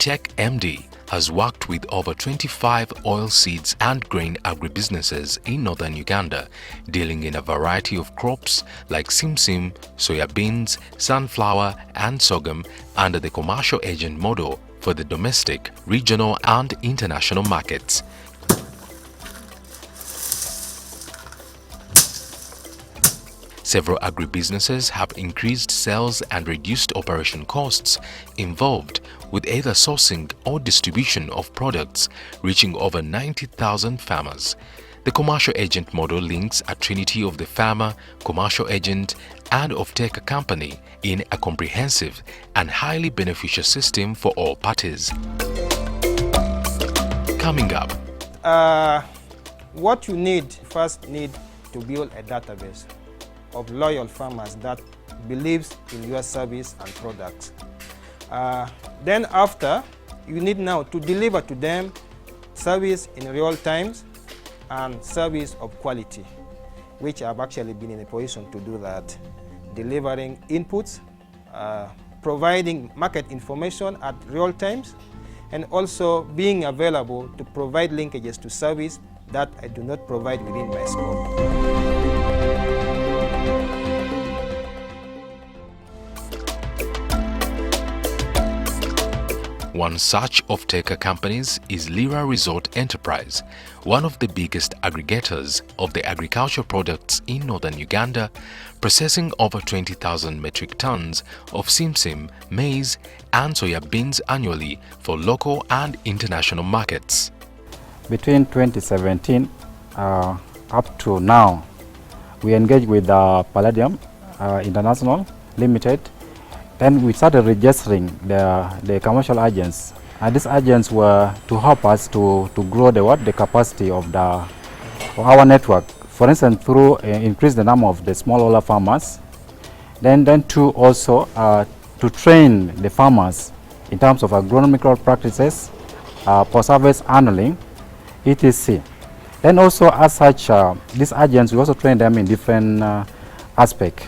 Tech MD has worked with over 25 oilseeds and grain agribusinesses in northern Uganda, dealing in a variety of crops like simsim, soya beans, sunflower and sorghum under the commercial agent model for the domestic, regional and international markets. Several agribusinesses have increased sales and reduced operation costs involved with either sourcing or distribution of products, reaching over 90,000 farmers. The commercial agent model links a trinity of the farmer, commercial agent and off-taker company in a comprehensive and highly beneficial system for all parties. Coming up. What you first need to build a database of loyal farmers that believes in your service and products. Then after, you need now to deliver to them service in real times and service of quality, which I've actually been in a position to do that. Delivering inputs, providing market information at real times, and also being available to provide linkages to service that I do not provide within my scope. One such off-taker companies is Lira Resort Enterprise, one of the biggest aggregators of the agricultural products in northern Uganda, processing over 20,000 metric tons of simsim, maize and soya beans annually for local and international markets. Between 2017 up to now, we engaged with Palladium International Limited. Then we started registering the commercial agents, and these agents were to help us to grow the capacity of our network. For instance, through increase the number of the smallholder farmers, then to also to train the farmers in terms of agronomical practices, post-harvest handling, etc. Then also as such, these agents, we also train them in different aspects.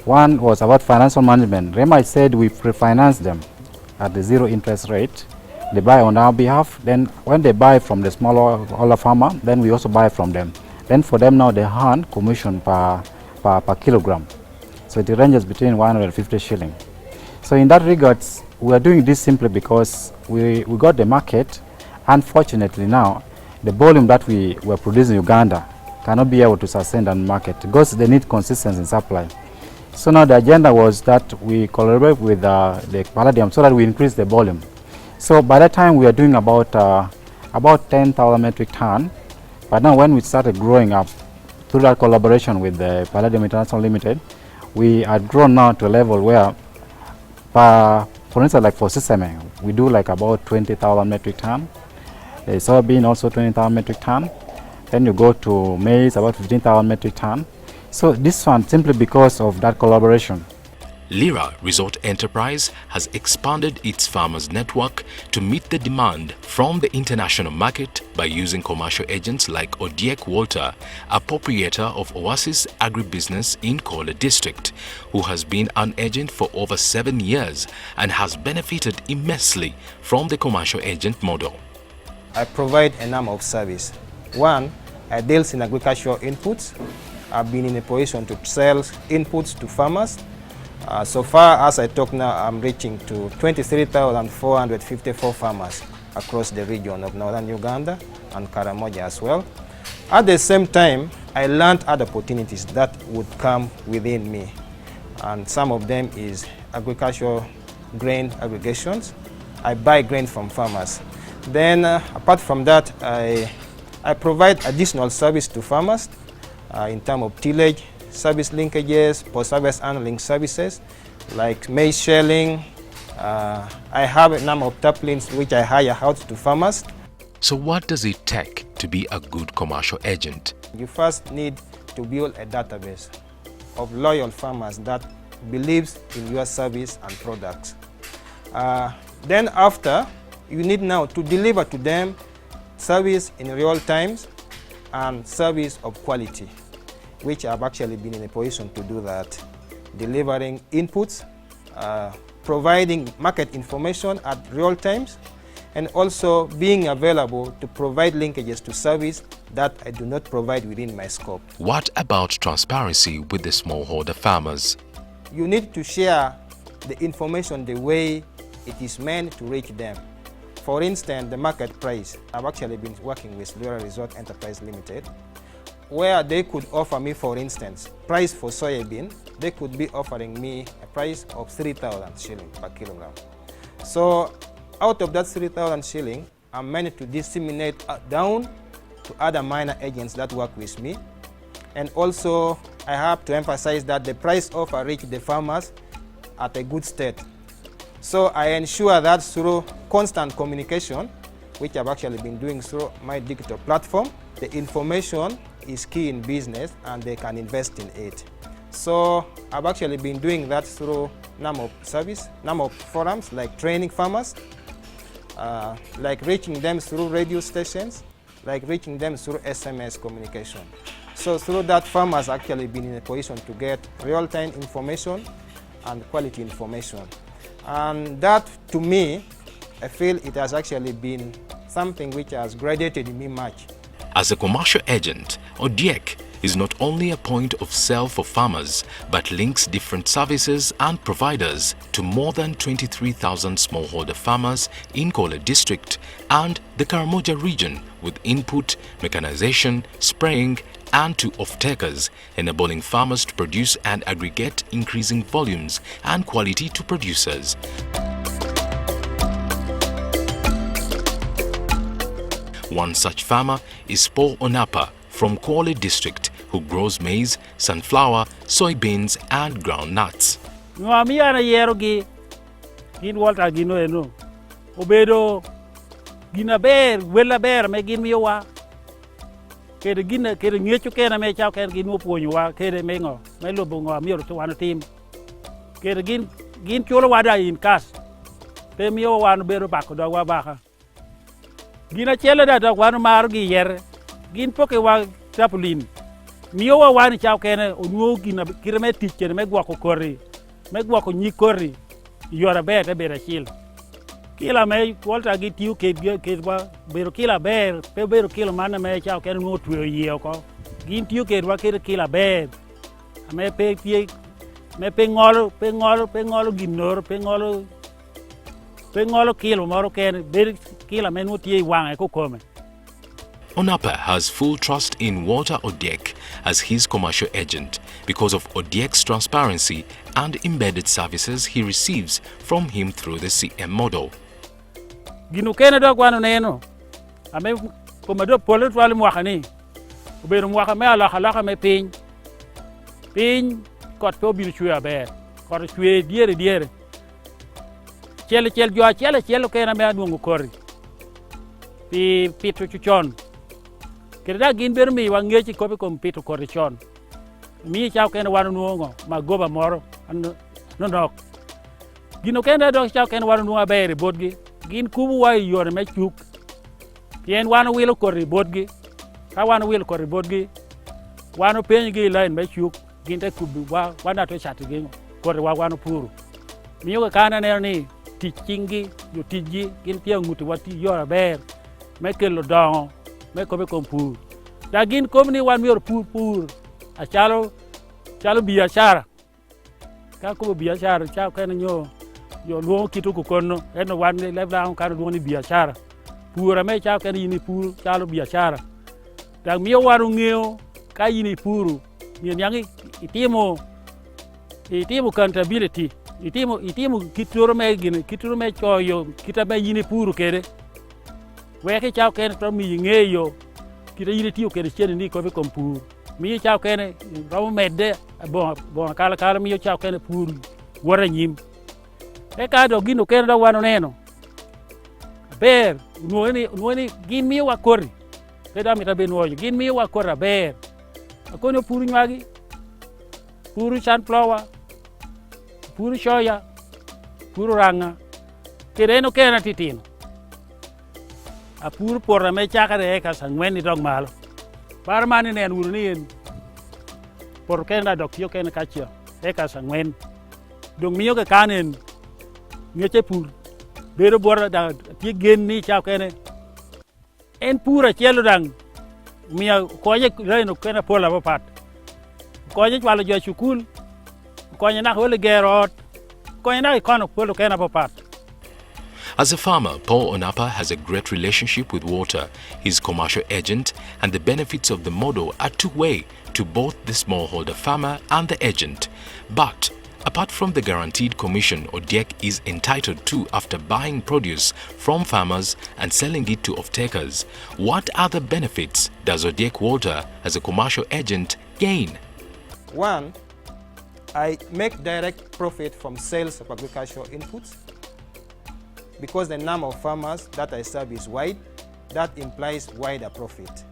One was about financial management. Rema said we pre-finance them at the zero interest rate. They buy on our behalf. Then when they buy from the smaller farmer, then we also buy from them. Then for them now they earn commission per kilogram. So it ranges between 150 shilling. So in that regards, we are doing this simply because we got the market. Unfortunately now, the volume that we were producing in Uganda cannot be able to sustain that market because they need consistency in supply. So now the agenda was that we collaborate with the Palladium so that we increase the volume. So by that time we are doing about 10,000 metric ton. But now when we started growing up through that collaboration with the Palladium International Limited, we had grown now to a level where, for instance, like for sesame, we do like about 20,000 metric ton. The soybean also 20,000 metric ton. Then you go to maize, about 15,000 metric ton. So this one simply because of that collaboration. Lira Resort Enterprise has expanded its farmers network to meet the demand from the international market by using commercial agents like Odiek Walter, a proprietor of Oasis Agribusiness in Kola District, who has been an agent for over 7 years and has benefited immensely from the commercial agent model. I provide a number of services. One, I deal in agricultural inputs. I've been in a position to sell inputs to farmers. So far as I talk now, I'm reaching to 23,454 farmers across the region of northern Uganda and Karamoja as well. At the same time, I learned other opportunities that would come within me. And some of them is agricultural grain aggregations. I buy grain from farmers. Then apart from that, I provide additional service to farmers in terms of tillage, service linkages, post-harvest handling services like maize shelling. I have a number of taplings which I hire out to farmers. So what does it take to be a good commercial agent? You first need to build a database of loyal farmers that believes in your service and products. Then after, you need now to deliver to them service in real times and service of quality, which I've actually been in a position to do that. Delivering inputs, providing market information at real times, and also being available to provide linkages to service that I do not provide within my scope. What about transparency with the smallholder farmers? You need to share the information the way it is meant to reach them. For instance, the market price. I've actually been working with Luara Resort Enterprise Limited, where they could offer me, for instance, price for soybean, they could be offering me a price of 3,000 shillings per kilogram. So out of that 3,000 shillings, I'm meant to disseminate down to other minor agents that work with me. And also, I have to emphasize that the price offer reach the farmers at a good state. So I ensure that through constant communication, which I've actually been doing through my digital platform, the information is key in business and they can invest in it. So I've actually been doing that through number of forums like training farmers, like reaching them through radio stations, like reaching them through SMS communication. So through that, farmers actually been in a position to get real-time information and quality information. And that, to me, I feel it has actually been something which has graduated in me much. As a commercial agent, ODEC is not only a point of sale for farmers, but links different services and providers to more than 23,000 smallholder farmers in Korle District and the Karamoja region with input, mechanization, spraying, and to off-takers, enabling farmers to produce and aggregate increasing volumes and quality to producers. One such farmer is Paul Onapa from Korle District, who grows maize, sunflower, soybeans, and groundnuts. Ngamiana yerogi gin walta gino eno obedo gina ber wela ber me gin miwa kede gina kede ngecho kena me chao ken gin opuonyo wa kede mengo me lobo ngo miyo to wan tim kede gin chulo wada in kas pe miyo wan bero bako do wa baka gina chele da wan mar gi yer gin poke wa tapulin miyo wa wan chao ken onwo gina kireme tichen me gwako kori me gwako nyikori yora bete bere chil kila me walta gi tiu ke ba bero kila ber pe bero kila mana me chao ken no tuyo yeo ko gin tiu ke wa ke kila ber me pe pie me pe ngolo ginor pe ngolo kilo moro ken ber kila me no tie wang ko come. Onapa has full trust in Walter ODEC as his commercial agent because of ODEC's transparency and embedded services he receives from him through the CM model. Gino kene do kwano neno ame komado polo twale mwakani ubero mwaka me ala me piny kot po bil chwe aber kot chwe diere chele jo chele kena me adungu kori pi pito chuchon keda gin ber mi wangechi kopi kom pito kori chon mi chao kena wanu nuongo magoba moro no gino kena do chao kena wanu nuongo aber bodgi gin kubu wa yore me chuk pien wanu wilo kori bodgi ka wanu wilo kori bodgi wanu penyi gi line me chuk gin te kubu wa wana to chat gi kori wa wanu puru miyo kana ne ni tichingi yo tiji gin pia nguti wati yore ber me kelo dongo me kobe kompur da gin komni wan miyor pur a chalo biashara ka ko biashara cha kana nyo yo luongo kitu kukono eno wan le lebra kan luongo ni biashara pura me cha kan yini pur chalo biashara da miyo waru ngeo ka yini puru nyen yangi itimo accountability itimo kituro me choyo kitabe yini puru kede weke cha kan to mi ngeyo kita yini tiyo kede chene ni ko be kompur mi cha kan rawo medde bon kala mi cha kan puru wara nyim eka do gino kena da wano neno ber nuoni gin mi wa kori keda mi tabe nuoyo gin mi wa kora ber akono puru nyagi puru sunflower puru soya puru ranga kireno kena titino a puru porra me chakare eka sangweni dog malo par mani nen wurni por kena dok yo kena kachio eka sangwen dong miyo ke kanen ngeche pur bero bora da ti gen ni cha kene en pura chelo dang mia koje reno kena pola papat koje chwalo jo chukul koje na hole gerot koje na ikono polo kena papat. As a farmer, Paul Onapa has a great relationship with water, his commercial agent, and the benefits of the model are two-way to both the smallholder farmer and the agent. But apart from the guaranteed commission ODEC is entitled to after buying produce from farmers and selling it to off-takers, what other benefits does ODEC Water as a commercial agent gain? One, I make direct profit from sales of agricultural inputs. Because the number of farmers that I serve is wide, that implies wider profit.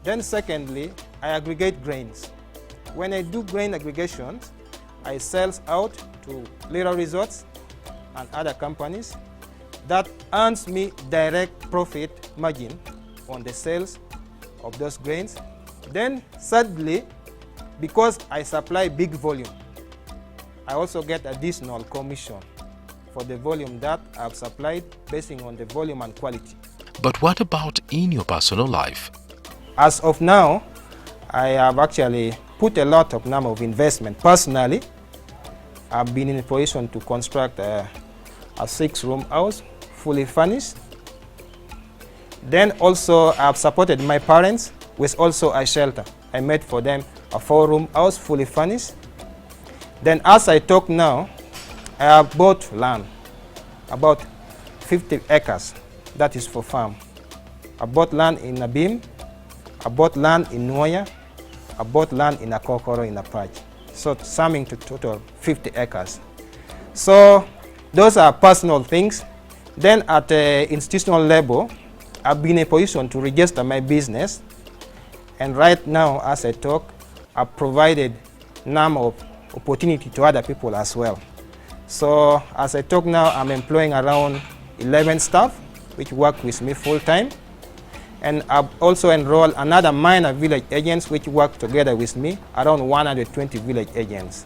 Then secondly, I aggregate grains. When I do grain aggregations, I sell out to little resorts and other companies. That earns me direct profit margin on the sales of those grains. Then thirdly, because I supply big volume, I also get additional commission for the volume that I've supplied based on the volume and quality. But what about in your personal life? As of now, I have actually put a lot of number of investment. Personally, I've been in a position to construct a 6-room house, fully furnished. Then also I've supported my parents with also a shelter. I made for them a 4-room house, fully furnished. Then as I talk now, I have bought land, about 50 acres, that is for farm. I bought land in Abim, I bought land in Nuoya, I bought land in Akokoro in Apache. So summing to total 50 acres. So those are personal things. Then at the institutional level, I've been in a position to register my business. And right now, as I talk, I've provided number of opportunity to other people as well. So as I talk now, I'm employing around 11 staff, which work with me full time. And I've also enrolled another minor village agents, which work together with me, around 120 village agents.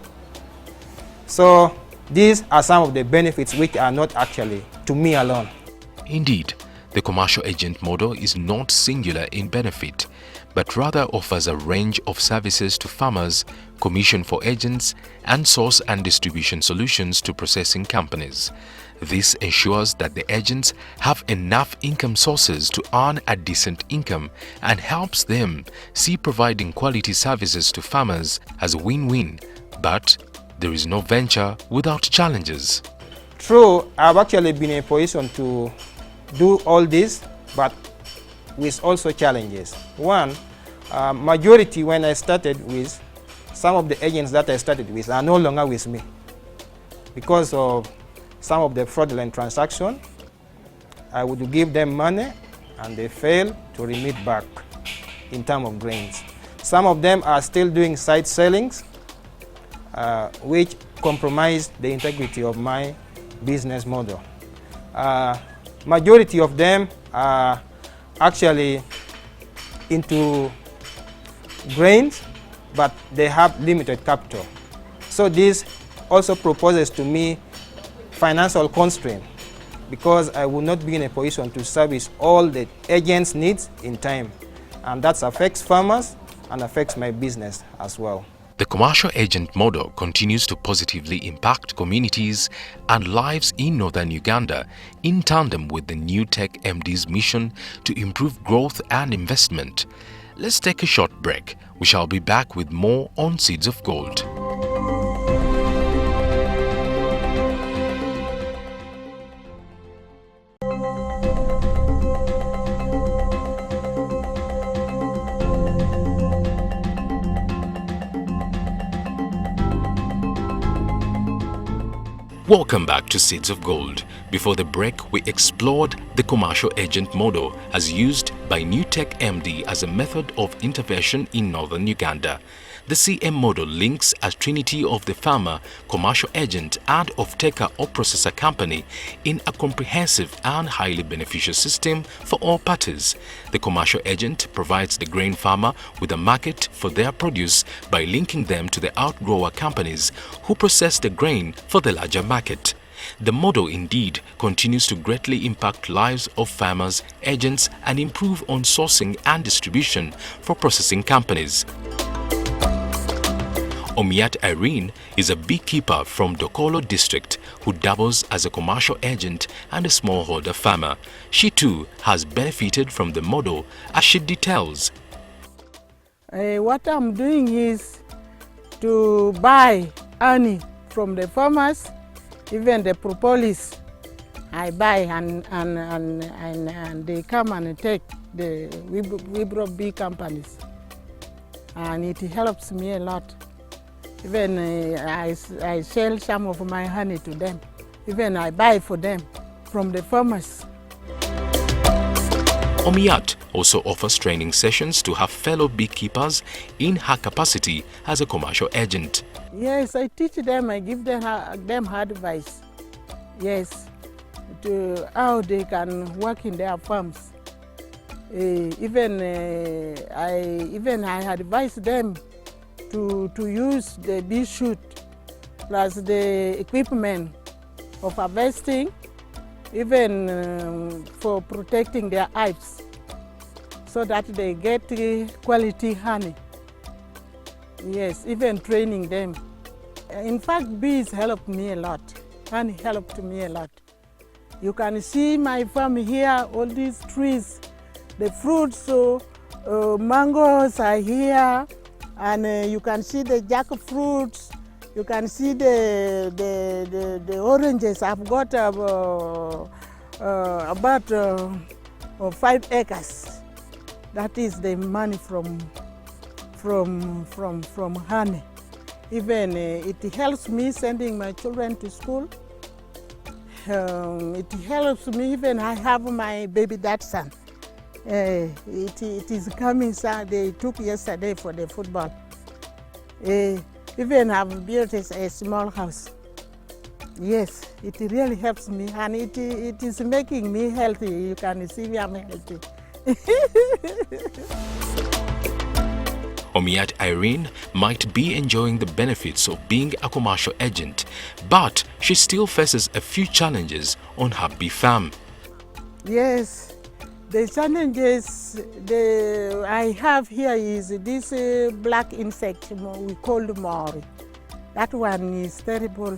So these are some of the benefits which are not actually to me alone. Indeed, the commercial agent model is not singular in benefit, but rather offers a range of services to farmers, commission for agents, and source and distribution solutions to processing companies. This ensures that the agents have enough income sources to earn a decent income and helps them see providing quality services to farmers as a win-win. But there is no venture without challenges. True, I've actually been in a position to do all this, but with also challenges. One, majority when I started with, some of the agents that I started with are no longer with me because of some of the fraudulent transactions. I would give them money and they fail to remit back in terms of grains. Some of them are still doing side sellings, which compromise the integrity of my business model. Majority of them are actually into grains, but they have limited capital. So this also proposes to me financial constraint because I will not be in a position to service all the agents' needs in time. And that affects farmers and affects my business as well. The commercial agent model continues to positively impact communities and lives in northern Uganda in tandem with the New Tech MD's mission to improve growth and investment. Let's take a short break. We shall be back with more on Seeds of Gold. Welcome back to Seeds of Gold. Before the break, we explored the commercial agent model as used by New Tech MD as a method of intervention in northern Uganda. The CM model links a trinity of the farmer, commercial agent and off-taker or processor company in a comprehensive and highly beneficial system for all parties. The commercial agent provides the grain farmer with a market for their produce by linking them to the outgrower companies who process the grain for the larger market. The model indeed continues to greatly impact lives of farmers, agents, and improve on sourcing and distribution for processing companies. Omiat Irene is a beekeeper from Dokolo district who doubles as a commercial agent and a smallholder farmer. She too has benefited from the model, as she details. What I'm doing is to buy honey from the farmers, even the propolis. I buy and they come and take the Wibro bee companies, and it helps me a lot. Even I sell some of my honey to them. Even I buy for them from the farmers. Omiat also offers training sessions to her fellow beekeepers in her capacity as a commercial agent. Yes, I teach them, I give them advice. Yes, to how they can work in their farms. Even I advise them to use the bee shoot plus the equipment of harvesting, even for protecting their hives, so that they get quality honey. Yes, even training them. In fact, bees helped me a lot. Honey helped me a lot. You can see my farm here, all these trees, the fruits, mangoes are here, and you can see the jackfruits. You can see the oranges. I've got about 5 acres. That is the money from honey. Even it helps me sending my children to school. It helps me even I have my baby Dachshund. It is coming, they took yesterday for the football. Even I've built a small house. Yes, it really helps me, and it is making me healthy. You can see I'm healthy. Omiat Irene might be enjoying the benefits of being a commercial agent, but she still faces a few challenges on her bee farm. Yes, the challenges I have here is this black insect we call mori. That one is terrible.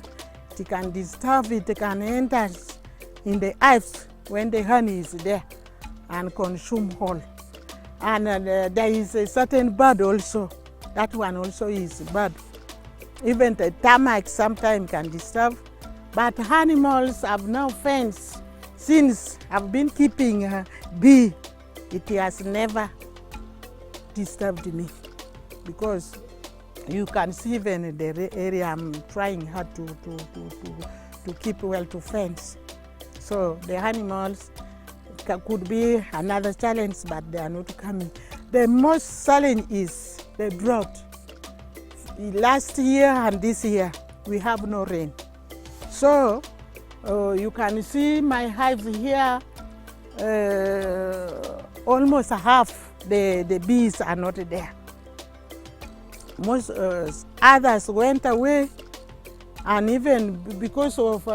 It can disturb, it can enter in the hives when the honey is there and consume whole. And there is a certain bird also. That one also is bad. Even the termites sometimes can disturb. But animals have no fence. Since I've been keeping bee, it has never disturbed me, because you can see even the area I'm trying hard to keep well to fence. So the animals could be another challenge, but they are not coming. The most challenge is the drought. Last year and this year, we have no rain. So you can see my hive here, almost half the bees are not there. Most others went away, and even because of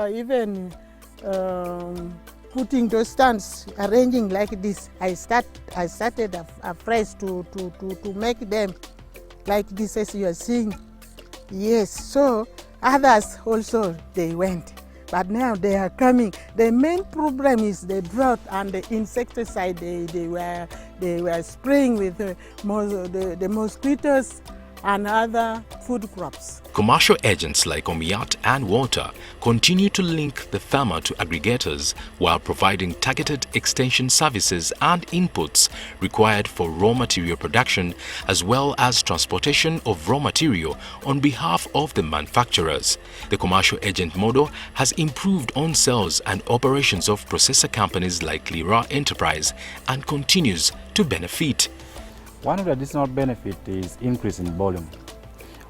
putting those stands, arranging like this, I started afresh to make them like this as you are seeing. Yes, so others also they went, but now they are coming. The main problem is the drought and the insecticide they were spraying with the mosquitoes and other food crops. Commercial agents like Omiat and Walter continue to link the farmer to aggregators while providing targeted extension services and inputs required for raw material production, as well as transportation of raw material on behalf of the manufacturers. The commercial agent model has improved on sales and operations of processor companies like Lira Enterprise and continues to benefit. One of the additional benefits is increase in volume.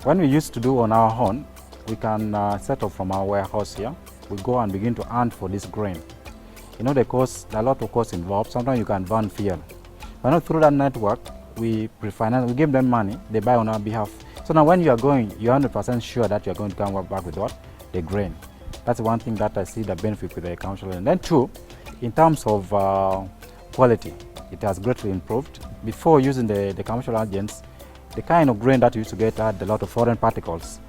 When we used to do on our own, we can set up from our warehouse here. We go and begin to hunt for this grain. You know, the cost, a lot of costs involved. Sometimes you can burn fuel. But not through that network, we pre-finance, we give them money, they buy on our behalf. So now when you are going, you're 100% sure that you're going to come back with what? The grain. That's one thing that I see the benefit with the commercial. And then two, in terms of quality, it has greatly improved. Before using the commercial agents, the kind of grain that you used to get had a lot of foreign particles.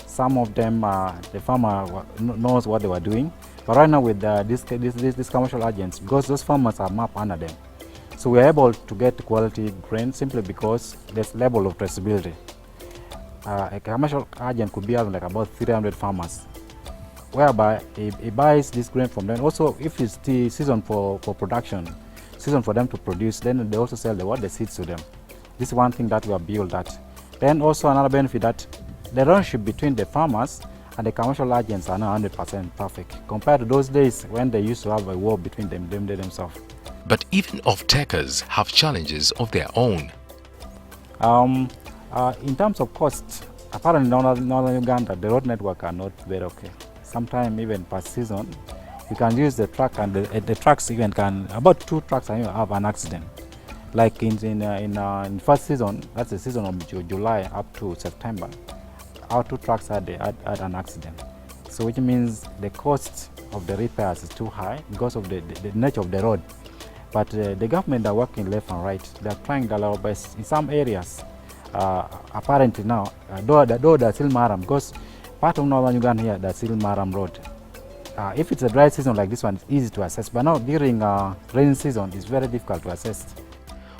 Some of them, the farmer knows what they were doing. But right now with these commercial agents, because those farmers are mapped under them, so we are able to get quality grain simply because there's level of traceability. A commercial agent could be having like about 300 farmers, whereby he buys this grain from them. Also, if it's the season for production, season for them to produce, then they also sell the seeds to them. This is one thing that we have built that. Then also another benefit that the relationship between the farmers and the commercial agents are now 100% perfect compared to those days when they used to have a war between themselves. But even off-takers have challenges of their own. In terms of cost, apparently in northern Uganda, the road network are not very okay. Sometimes even per season, you can use the truck and the trucks even can, about 2 trucks can even have an accident. Like in first season, that's the season of July up to September, our 2 trucks had an accident. So which means the cost of the repairs is too high because of the nature of the road. But the government are working left and right. They are trying their level best. In some areas, apparently now, though there's still Maram, because part of northern Uganda here, there's still Maram Road. If it's a dry season like this one, it's easy to assess. But now during rainy season, it's very difficult to assess.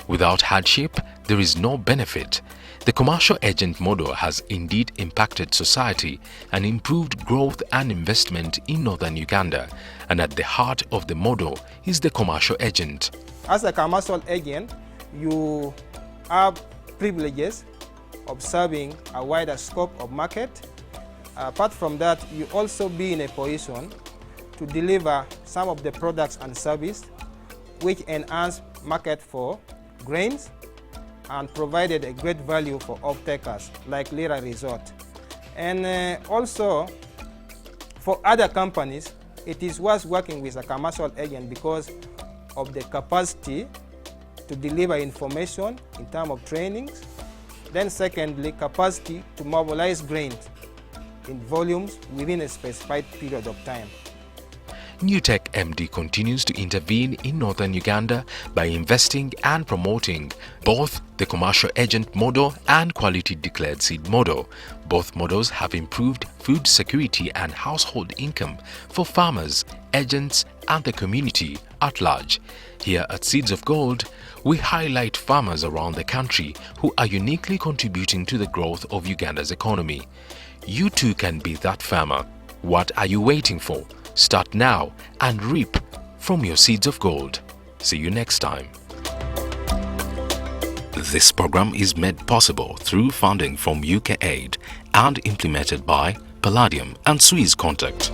Without hardship, there is no benefit. The commercial agent model has indeed impacted society and improved growth and investment in northern Uganda. And at the heart of the model is the commercial agent. As a commercial agent, you have privileges of serving a wider scope of market. Apart from that, you also be in a position to deliver some of the products and services which enhance market for grains and provided a great value for off-takers like Lira Resort. And also for other companies, it is worth working with a commercial agent because of the capacity to deliver information in terms of trainings. Then secondly, capacity to mobilize grains in volumes within a specified period of time. Newtech MD continues to intervene in northern Uganda by investing and promoting both the commercial agent model and quality declared seed model. Both models have improved food security and household income for farmers, agents, and the community at large. Here at Seeds of Gold, we highlight farmers around the country who are uniquely contributing to the growth of Uganda's economy. You too can be that farmer. What are you waiting for? Start now and reap from your seeds of gold. See you next time. This program is made possible through funding from UK Aid and implemented by Palladium and Swiss Contact.